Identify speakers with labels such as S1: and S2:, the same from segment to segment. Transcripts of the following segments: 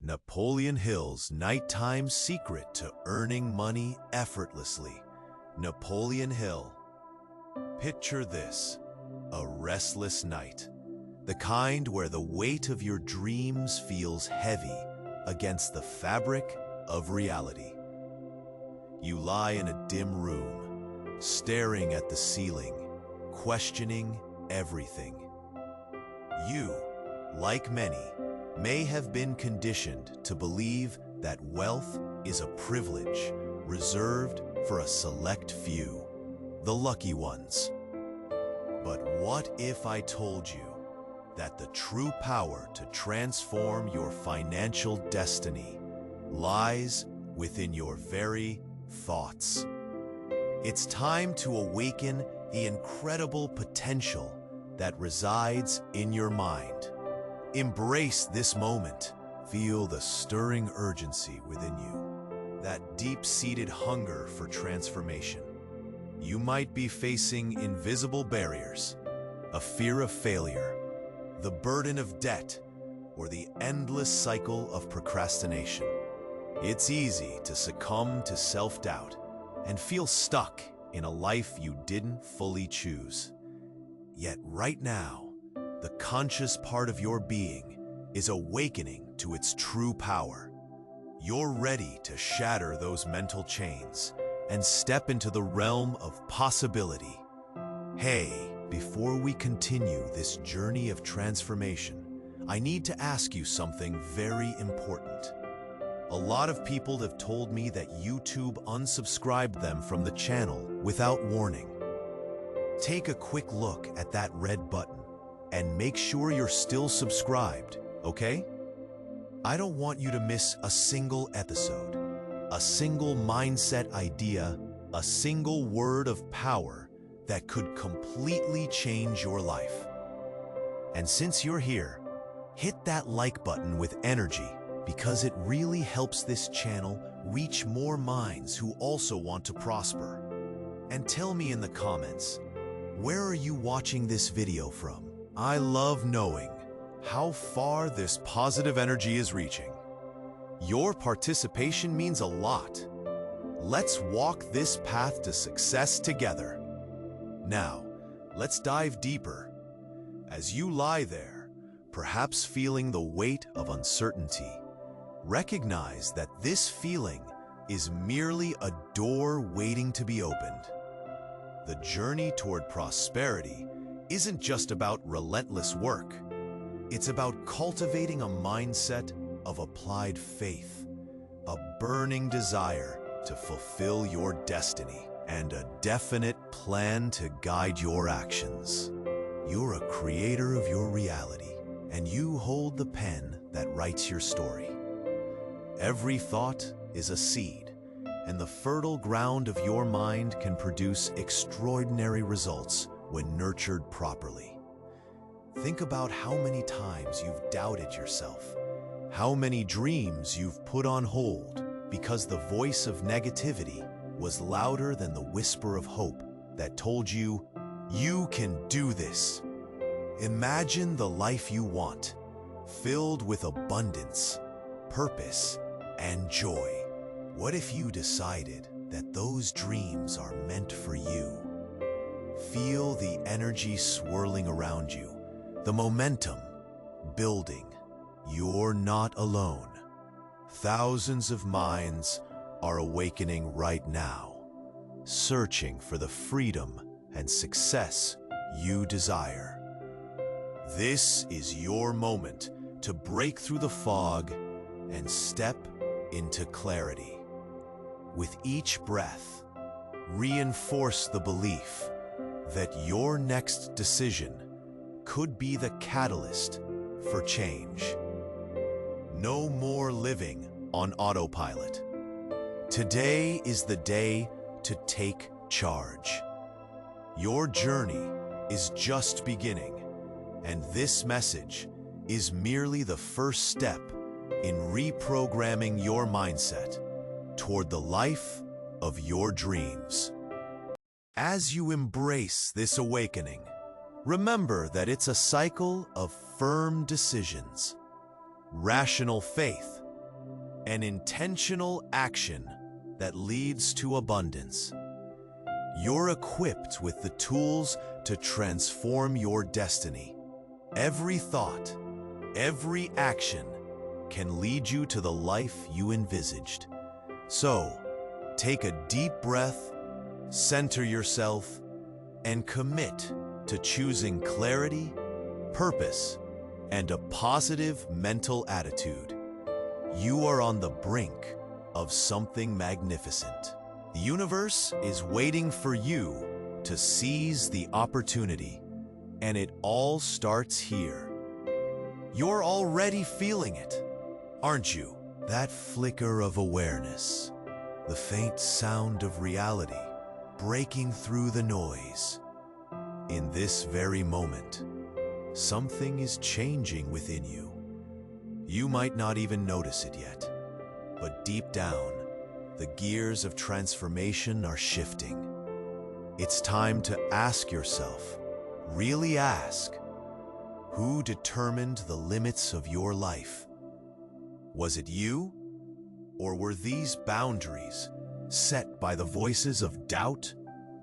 S1: Napoleon Hill's nighttime secret to earning money effortlessly. Napoleon Hill. Picture this, a restless night. The kind where the weight of your dreams feels heavy against the fabric of reality. You lie in a dim room, staring at the ceiling, questioning everything. You, like many, may have been conditioned to believe that wealth is a privilege reserved for a select few, the lucky ones. But what if I told you that the true power to transform your financial destiny lies within your very thoughts? It's time to awaken the incredible potential that resides in your mind. Embrace this moment. Feel the stirring urgency within you, that deep-seated hunger for transformation. You might be facing invisible barriers, a fear of failure, the burden of debt, or the endless cycle of procrastination. It's easy to succumb to self-doubt and feel stuck in a life you didn't fully choose. Yet right now, the conscious part of your being is awakening to its true power. You're ready to shatter those mental chains and step into the realm of possibility. Hey, before we continue this journey of transformation, I need to ask you something very important. A lot of people have told me that YouTube unsubscribed them from the channel without warning. Take a quick look at that red button and make sure you're still subscribed, okay? I don't want you to miss a single episode, a single mindset idea, a single word of power that could completely change your life. And since you're here, hit that like button with energy because it really helps this channel reach more minds who also want to prosper. And tell me in the comments, where are you watching this video from? I love knowing how far this positive energy is reaching. Your participation means a lot. Let's walk this path to success together. Now, let's dive deeper. As you lie there, perhaps feeling the weight of uncertainty, recognize that this feeling is merely a door waiting to be opened. The journey toward prosperity isn't just about relentless work. It's about cultivating a mindset of applied faith, a burning desire to fulfill your destiny, and a definite plan to guide your actions. You're a creator of your reality, and you hold the pen that writes your story. Every thought is a seed, and the fertile ground of your mind can produce extraordinary results when nurtured properly. Think about how many times you've doubted yourself, how many dreams you've put on hold because the voice of negativity was louder than the whisper of hope that told you, you can do this. Imagine the life you want, filled with abundance, purpose, and joy. What if you decided that those dreams are meant for you? Feel the energy swirling around you, the momentum building. You're not alone. Thousands of minds are awakening right now, searching for the freedom and success you desire. This is your moment to break through the fog and step into clarity. With each breath, reinforce the belief that your next decision could be the catalyst for change. No more living on autopilot. Today is the day to take charge. Your journey is just beginning, and this message is merely the first step in reprogramming your mindset toward the life of your dreams. As you embrace this awakening, remember that it's a cycle of firm decisions, rational faith, an intentional action that leads to abundance. You're equipped with the tools to transform your destiny. Every thought, every action can lead you to the life you envisaged. So, take a deep breath, center yourself, and commit to choosing clarity, purpose, and a positive mental attitude. You are on the brink of something magnificent. The universe is waiting for you to seize the opportunity, and it all starts here. You're already feeling it, aren't you? That flicker of awareness, the faint sound of reality breaking through the noise. In this very moment, something is changing within you. You might not even notice it yet, but deep down, the gears of transformation are shifting. It's time to ask yourself, really ask, who determined the limits of your life? Was it you? Or were these boundaries set by the voices of doubt,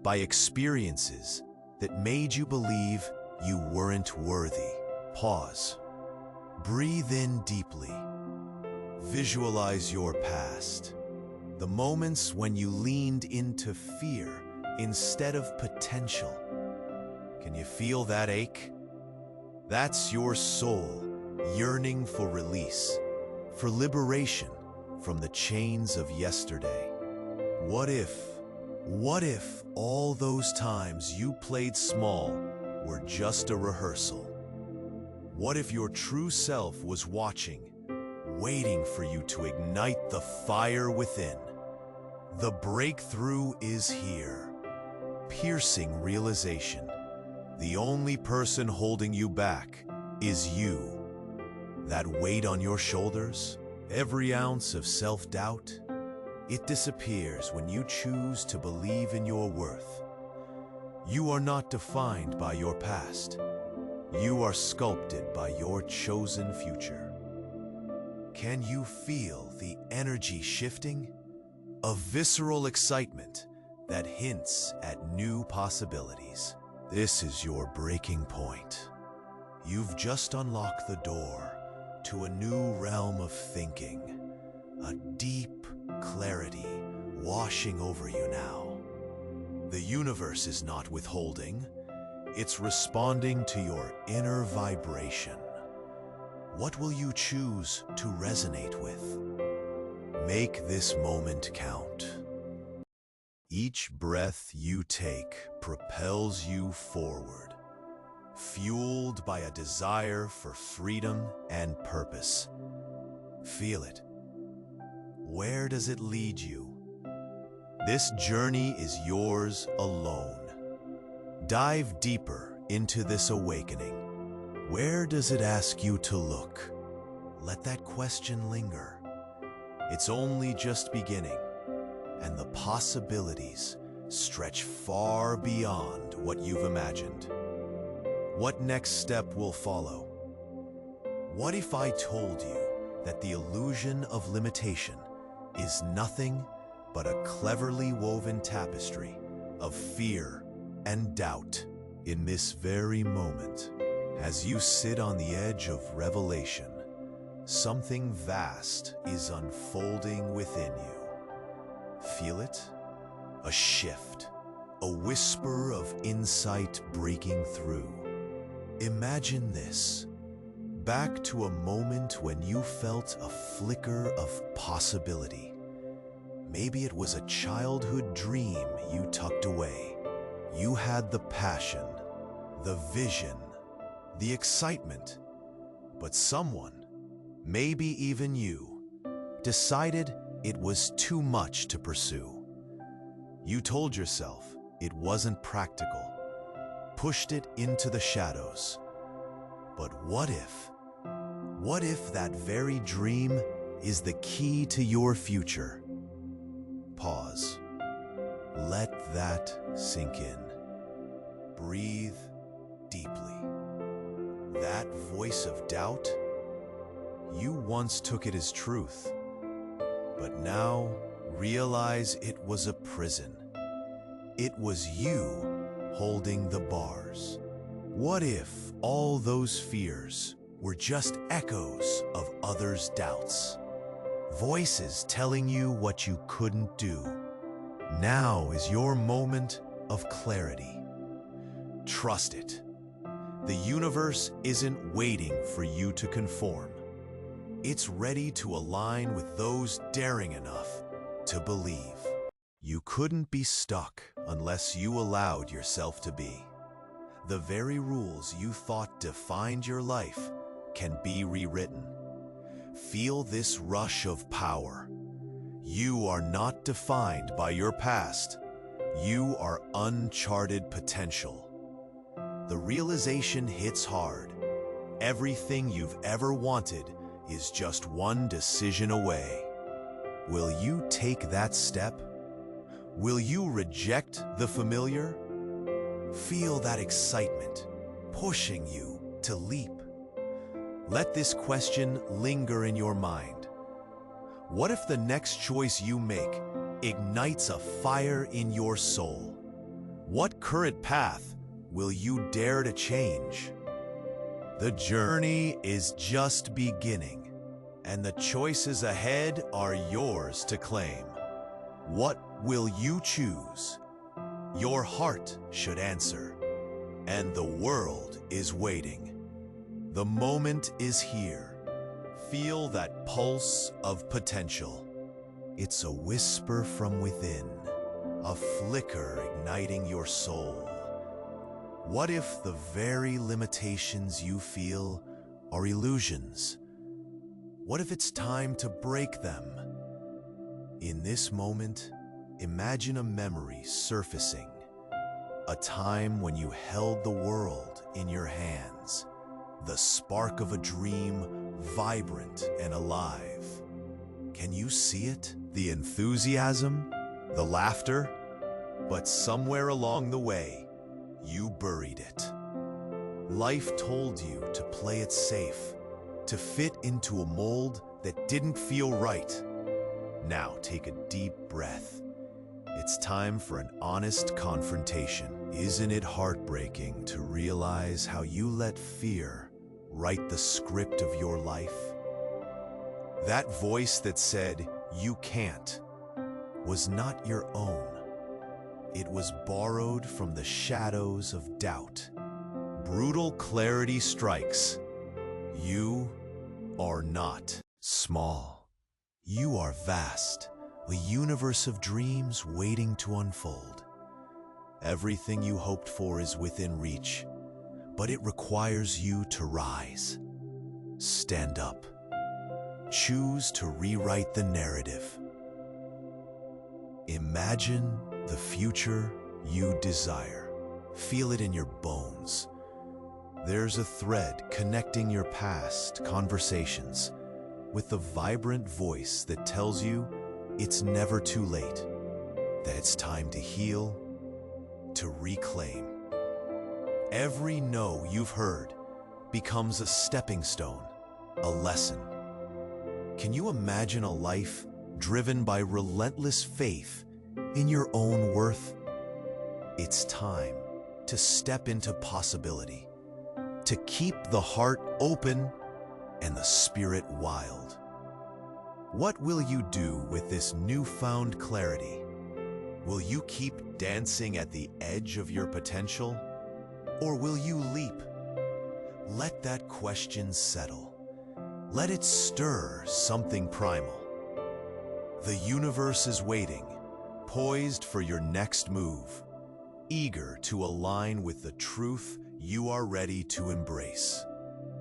S1: by experiences that made you believe you weren't worthy? Pause. Breathe in deeply. Visualize your past. The moments when you leaned into fear instead of potential. Can you feel that ache? That's your soul yearning for release, for liberation from the chains of yesterday. What if all those times you played small were just a rehearsal? What if your true self was watching, waiting for you to ignite the fire within? The breakthrough is here. Piercing realization. The only person holding you back is you. That weight on your shoulders, every ounce of self-doubt, it disappears when you choose to believe in your worth. You are not defined by your past. You are sculpted by your chosen future. Can you feel the energy shifting? A visceral excitement that hints at new possibilities. This is your breaking point. You've just unlocked the door to a new realm of thinking, a deep clarity washing over you now. The universe is not withholding, it's responding to your inner vibration. What will you choose to resonate with? Make this moment count. Each breath you take propels you forward, fueled by a desire for freedom and purpose. Feel it. Where does it lead you? This journey is yours alone. Dive deeper into this awakening. Where does it ask you to look? Let that question linger. It's only just beginning, and the possibilities stretch far beyond what you've imagined. What next step will follow? What if I told you that the illusion of limitation is nothing but a cleverly woven tapestry of fear and doubt? In this very moment, as you sit on the edge of revelation, something vast is unfolding within you. Feel it? A shift, a whisper of insight breaking through. Imagine this. Back to a moment when you felt a flicker of possibility. Maybe it was a childhood dream you tucked away. You had the passion, the vision, the excitement, but someone, maybe even you, decided it was too much to pursue. You told yourself it wasn't practical, pushed it into the shadows. But what if that very dream is the key to your future? Pause. Let that sink in. Breathe deeply. That voice of doubt, you once took it as truth, But now, realize it was a prison. It was you holding the bars. What if all those fears were just echoes of others' doubts? Voices telling you what you couldn't do. Now is your moment of clarity. Trust it. The universe isn't waiting for you to conform. It's ready to align with those daring enough to believe. You couldn't be stuck unless you allowed yourself to be. The very rules you thought defined your life can be rewritten. Feel this rush of power. You are not defined by your past. You are uncharted potential. The realization hits hard. Everything you've ever wanted is just one decision away. Will you take that step? Will you reject the familiar? Feel that excitement pushing you to leap. Let this question linger in your mind. What if the next choice you make ignites a fire in your soul? What current path will you dare to change? The journey is just beginning, and the choices ahead are yours to claim. What will you choose? Your heart should answer, and the world is waiting. The moment is here. Feel that pulse of potential. It's a whisper from within, a flicker igniting your soul. What if the very limitations you feel are illusions? What if it's time to break them? In this moment, imagine a memory surfacing, a time when you held the world in your hands, the spark of a dream, vibrant and alive. Can you see it? The enthusiasm, the laughter? But somewhere along the way, you buried it. Life told you to play it safe, to fit into a mold that didn't feel right. Now take a deep breath. It's time for an honest confrontation. Isn't it heartbreaking to realize how you let fear write the script of your life? That voice that said, "You can't," was not your own. It was borrowed from the shadows of doubt. Brutal clarity strikes. You are not small. You are vast, a universe of dreams waiting to unfold. Everything you hoped for is within reach, but it requires you to rise. Stand up. Choose to rewrite the narrative. Imagine the future you desire. Feel it in your bones. There's a thread connecting your past conversations with the vibrant voice that tells you it's never too late, that it's time to heal, to reclaim. Every no you've heard becomes a stepping stone, a lesson. Can you imagine a life driven by relentless faith in your own worth? It's time to step into possibility, to keep the heart open and the spirit wild. What will you do with this newfound clarity? Will you keep dancing at the edge of your potential, or will you leap? Let that question settle. Let it stir something primal. The universe is waiting, poised for your next move, eager to align with the truth you are ready to embrace.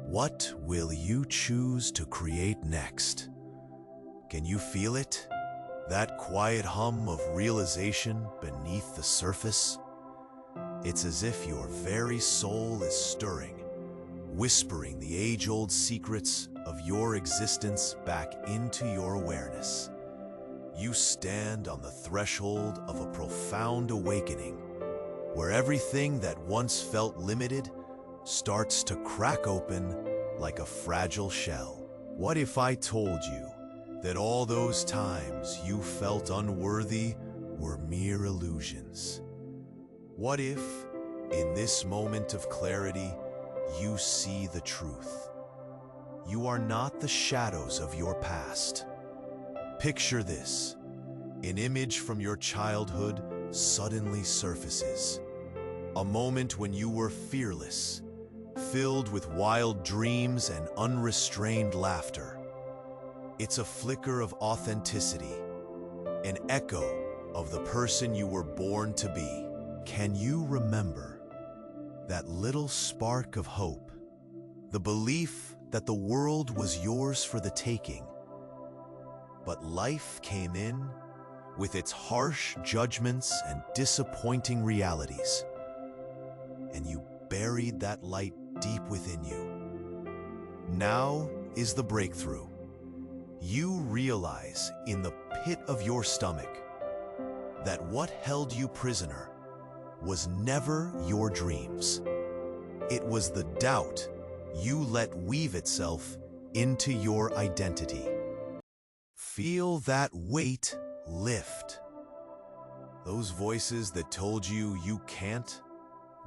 S1: What will you choose to create next? Can you feel it? That quiet hum of realization beneath the surface? It's as if your very soul is stirring, whispering the age-old secrets of your existence back into your awareness. You stand on the threshold of a profound awakening, where everything that once felt limited starts to crack open like a fragile shell. What if I told you that all those times you felt unworthy were mere illusions? What if, in this moment of clarity, you see the truth? You are not the shadows of your past. Picture this. An image from your childhood suddenly surfaces. A moment when you were fearless, filled with wild dreams and unrestrained laughter. It's a flicker of authenticity, an echo of the person you were born to be. Can you remember that little spark of hope, the belief that the world was yours for the taking? But life came in with its harsh judgments and disappointing realities, and you buried that light deep within you. Now is the breakthrough. You realize in the pit of your stomach that what held you prisoner was never your dreams. It was the doubt you let weave itself into your identity. Feel that weight lift. Those voices that told you you can't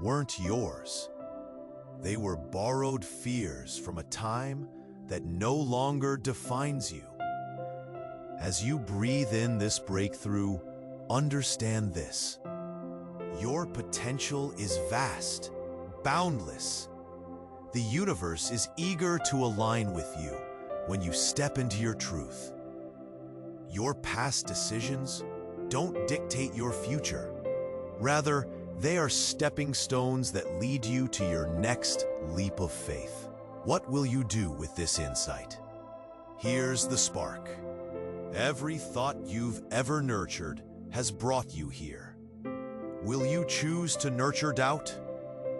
S1: weren't yours. They were borrowed fears from a time that no longer defines you. As you breathe in this breakthrough, understand this. Your potential is vast, boundless. The universe is eager to align with you when you step into your truth. Your past decisions don't dictate your future. Rather, they are stepping stones that lead you to your next leap of faith. What will you do with this insight? Here's the spark. Every thought you've ever nurtured has brought you here. Will you choose to nurture doubt,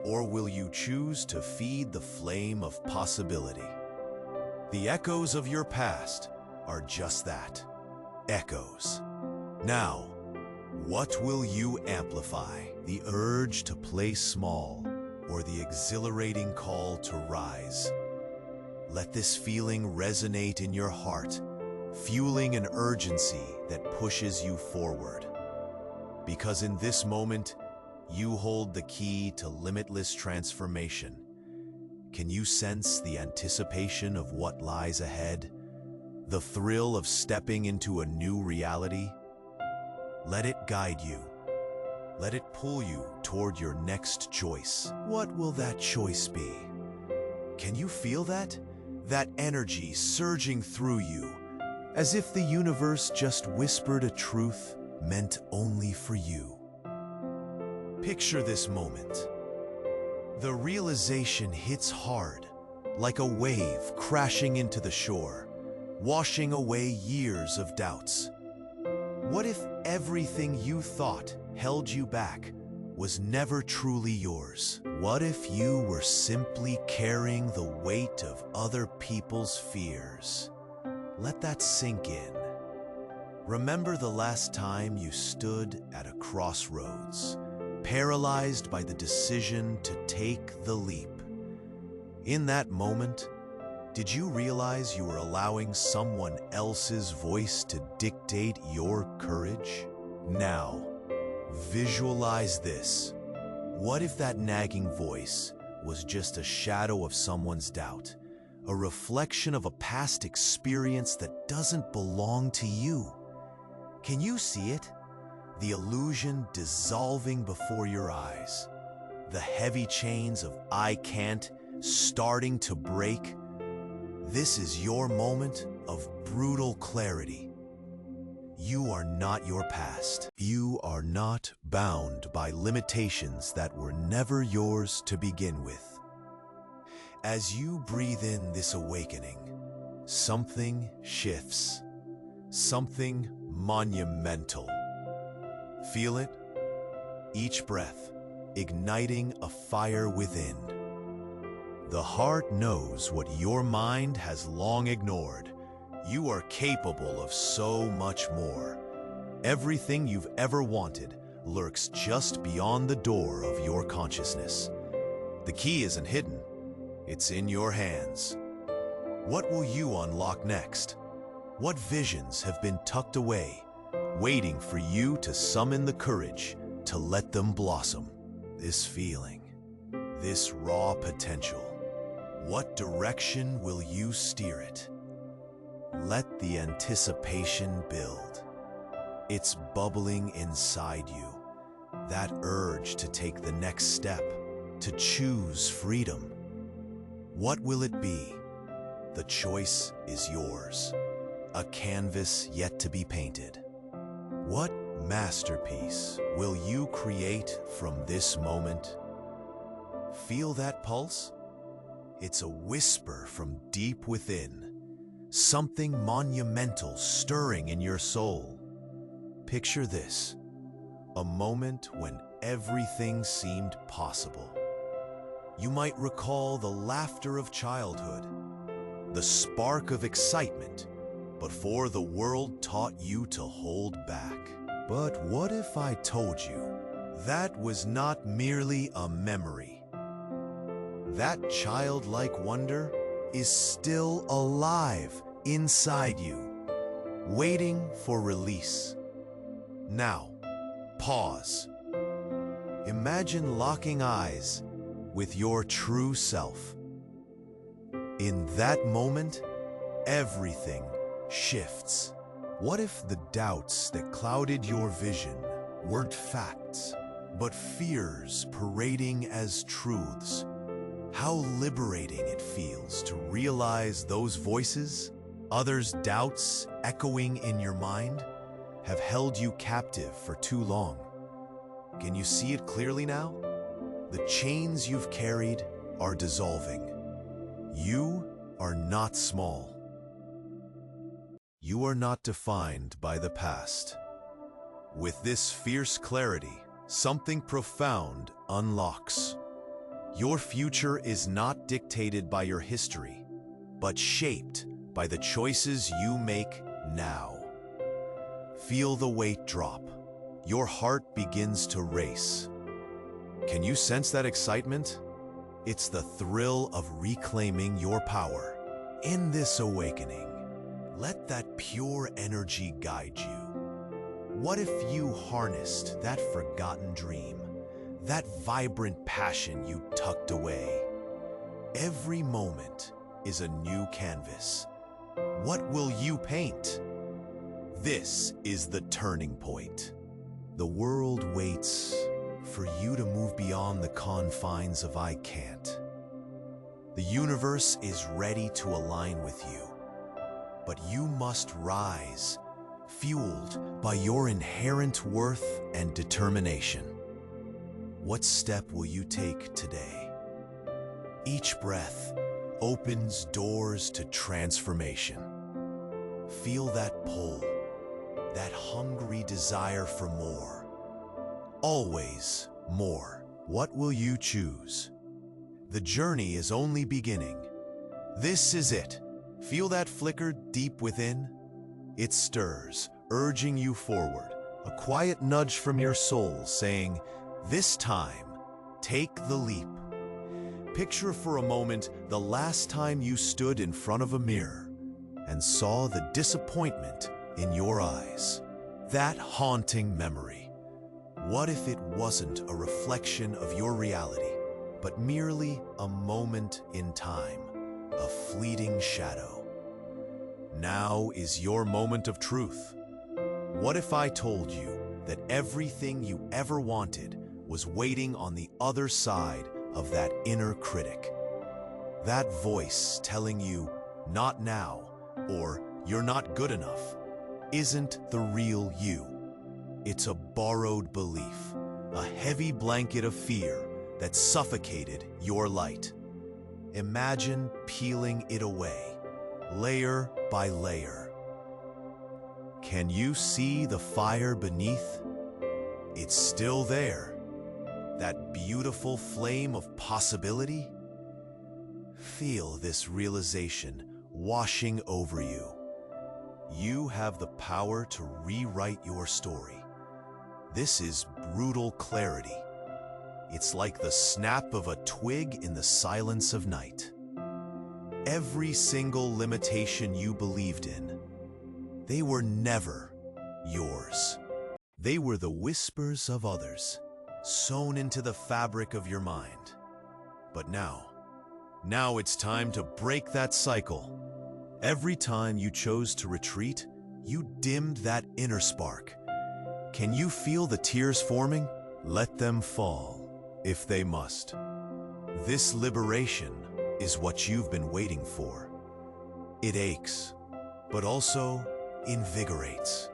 S1: or will you choose to feed the flame of possibility? The echoes of your past are just that, echoes. Now, what will you amplify? The urge to play small, or the exhilarating call to rise? Let this feeling resonate in your heart, fueling an urgency that pushes you forward. Because in this moment, you hold the key to limitless transformation. Can you sense the anticipation of what lies ahead? The thrill of stepping into a new reality? Let it guide you. Let it pull you toward your next choice. What will that choice be? Can you feel that? That energy surging through you, as if the universe just whispered a truth meant only for you. Picture this moment. The realization hits hard, like a wave crashing into the shore, washing away years of doubts. What if everything you thought held you back was never truly yours? What if you were simply carrying the weight of other people's fears? Let that sink in. Remember the last time you stood at a crossroads, paralyzed by the decision to take the leap. In that moment, did you realize you were allowing someone else's voice to dictate your courage? Now, visualize this. What if that nagging voice was just a shadow of someone's doubt, a reflection of a past experience that doesn't belong to you? Can you see it? The illusion dissolving before your eyes. The heavy chains of "I can't" starting to break. This is your moment of brutal clarity. You are not your past. You are not bound by limitations that were never yours to begin with. As you breathe in this awakening, something shifts. Something monumental. Feel it? Each breath igniting a fire within. The heart knows what your mind has long ignored. You are capable of so much more. Everything you've ever wanted lurks just beyond the door of your consciousness. The key isn't hidden. It's in your hands. What will you unlock next? What visions have been tucked away, waiting for you to summon the courage to let them blossom? This feeling, this raw potential, what direction will you steer it? Let the anticipation build. It's bubbling inside you, that urge to take the next step, to choose freedom. What will it be? The choice is yours, a canvas yet to be painted. What masterpiece will you create from this moment? Feel that pulse? It's a whisper from deep within, something monumental stirring in your soul. Picture this, a moment when everything seemed possible. You might recall the laughter of childhood, the spark of excitement before the world taught you to hold back. But what if I told you that was not merely a memory? That childlike wonder is still alive inside you, waiting for release. Now, pause. Imagine locking eyes with your true self. In that moment, everything shifts. What if the doubts that clouded your vision weren't facts, but fears parading as truths? How liberating it feels to realize those voices, others' doubts echoing in your mind, have held you captive for too long. Can you see it clearly now? The chains you've carried are dissolving. You are not small. You are not defined by the past. With this fierce clarity, something profound unlocks. Your future is not dictated by your history, but shaped by the choices you make now. Feel the weight drop. Your heart begins to race. Can you sense that excitement? It's the thrill of reclaiming your power. In this awakening, let that pure energy guide you. What if you harnessed that forgotten dream, that vibrant passion you tucked away? Every moment is a new canvas. What will you paint? This is the turning point. The world waits for you to move beyond the confines of I can't. The universe is ready to align with you, but you must rise, fueled by your inherent worth and determination. What step will you take today? Each breath opens doors to transformation. Feel that pull, that hungry desire for more. Always more. What will you choose? The journey is only beginning. This is it. Feel that flicker deep within? It stirs, urging you forward, a quiet nudge from your soul saying, "This time, take the leap." Picture for a moment the last time you stood in front of a mirror and saw the disappointment in your eyes. That haunting memory. What if it wasn't a reflection of your reality, but merely a moment in time, a fleeting shadow? Now is your moment of truth. What if I told you that everything you ever wanted was waiting on the other side of that inner critic? That voice telling you, "Not now," or "You're not good enough," isn't the real you. It's a borrowed belief, a heavy blanket of fear that suffocated your light. Imagine peeling it away, layer by layer. Can you see the fire beneath? It's still there, that beautiful flame of possibility. Feel this realization washing over you. You have the power to rewrite your story. This is brutal clarity. It's like the snap of a twig in the silence of night. Every single limitation you believed in, They were never yours. They were the whispers of others, sewn into the fabric of your mind. But now it's time to break that cycle. Every time you chose to retreat, you dimmed that inner spark. Can you feel the tears forming? Let them fall, if they must. This liberation is what you've been waiting for. It aches, but also invigorates.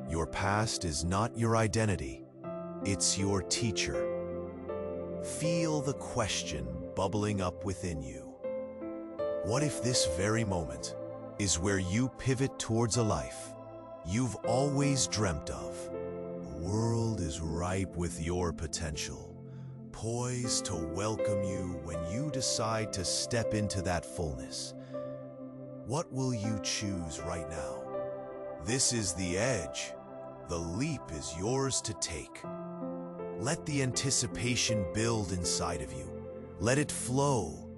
S1: Your past is not your identity, it's your teacher. Feel the question bubbling up within you. What if this very moment is where you pivot towards a life you've always dreamt of? The world is ripe with your potential, poised to welcome you when you decide to step into that fullness. What will you choose right now? This is the edge. The leap is yours to take. Let the anticipation build inside of you. Let it flow.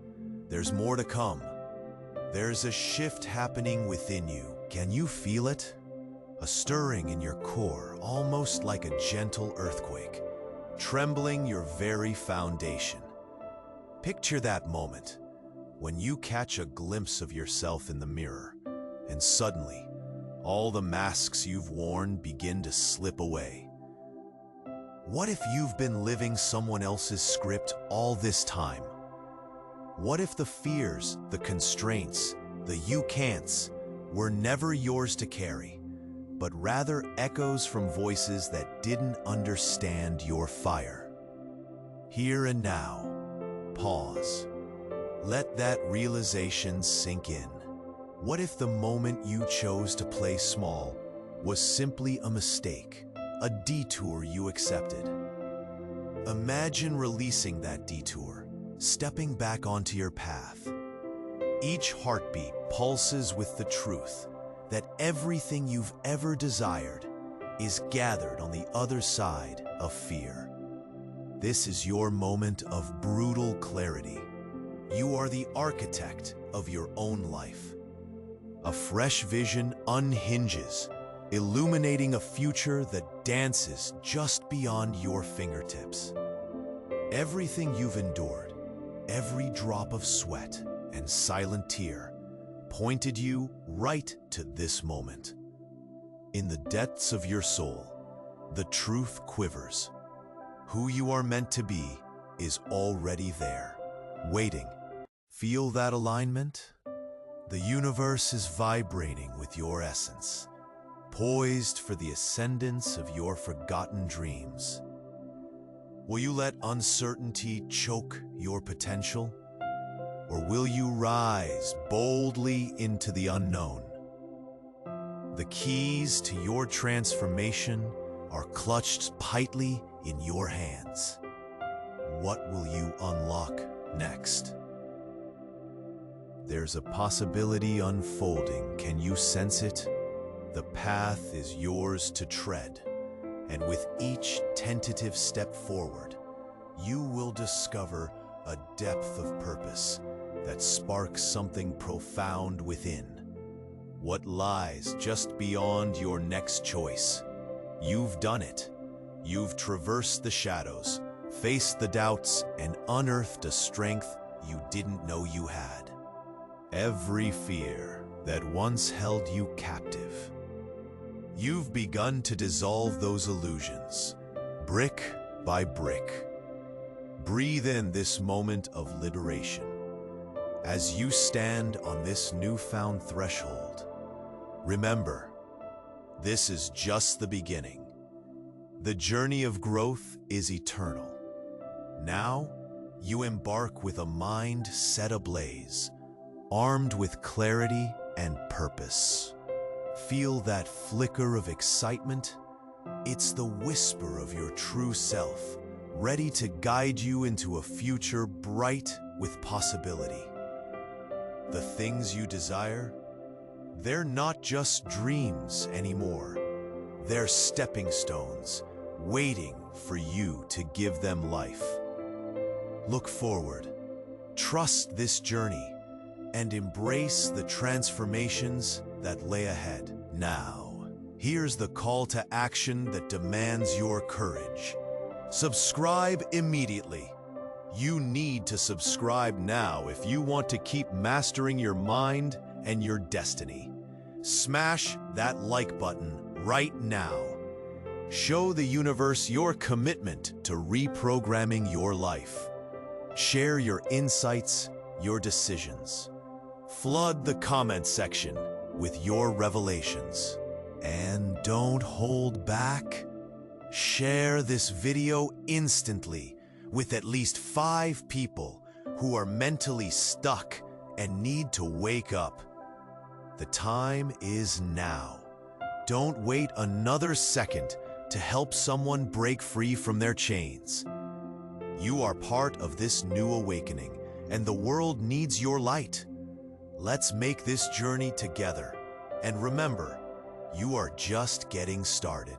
S1: There's more to come. There's a shift happening within you. Can you feel it? A stirring in your core, almost like a gentle earthquake, trembling your very foundation. Picture that moment when you catch a glimpse of yourself in the mirror, and suddenly, all the masks you've worn begin to slip away. What if you've been living someone else's script all this time? What if the fears, the constraints, the you can'ts were never yours to carry, but rather echoes from voices that didn't understand your fire? Here and now, pause. Let that realization sink in. What if the moment you chose to play small was simply a mistake, a detour you accepted? Imagine releasing that detour, stepping back onto your path. Each heartbeat pulses with the truth that everything you've ever desired is gathered on the other side of fear. This is your moment of brutal clarity. You are the architect of your own life. A fresh vision unhinges, illuminating a future that dances just beyond your fingertips. Everything you've endured, every drop of sweat and silent tear, pointed you right to this moment. In the depths of your soul, the truth quivers. Who you are meant to be is already there, waiting. Feel that alignment? The universe is vibrating with your essence, poised for the ascendance of your forgotten dreams. Will you let uncertainty choke your potential? Or will you rise boldly into the unknown? The keys to your transformation are clutched tightly in your hands. What will you unlock next? There's a possibility unfolding. Can you sense it? The path is yours to tread, and with each tentative step forward, you will discover a depth of purpose that sparks something profound within. What lies just beyond your next choice? You've done it. You've traversed the shadows, faced the doubts, and unearthed a strength you didn't know you had. Every fear that once held you captive. You've begun to dissolve those illusions, brick by brick. Breathe in this moment of liberation. As you stand on this newfound threshold, remember, this is just the beginning. The journey of growth is eternal. Now, you embark with a mind set ablaze, armed with clarity and purpose. Feel that flicker of excitement? It's the whisper of your true self, ready to guide you into a future bright with possibility. The things you desire, they're not just dreams anymore. They're stepping stones, waiting for you to give them life. Look forward, trust this journey, and embrace the transformations that lay ahead. Now, here's the call to action that demands your courage. Subscribe immediately. You need to subscribe now if you want to keep mastering your mind and your destiny. Smash that like button right now. Show the universe your commitment to reprogramming your life. Share your insights, your decisions. Flood the comment section with your revelations. And don't hold back. Share this video instantly with at least 5 people who are mentally stuck and need to wake up. The time is now. Don't wait another second to help someone break free from their chains. You are part of this new awakening, and the world needs your light. Let's make this journey together. And remember, you are just getting started.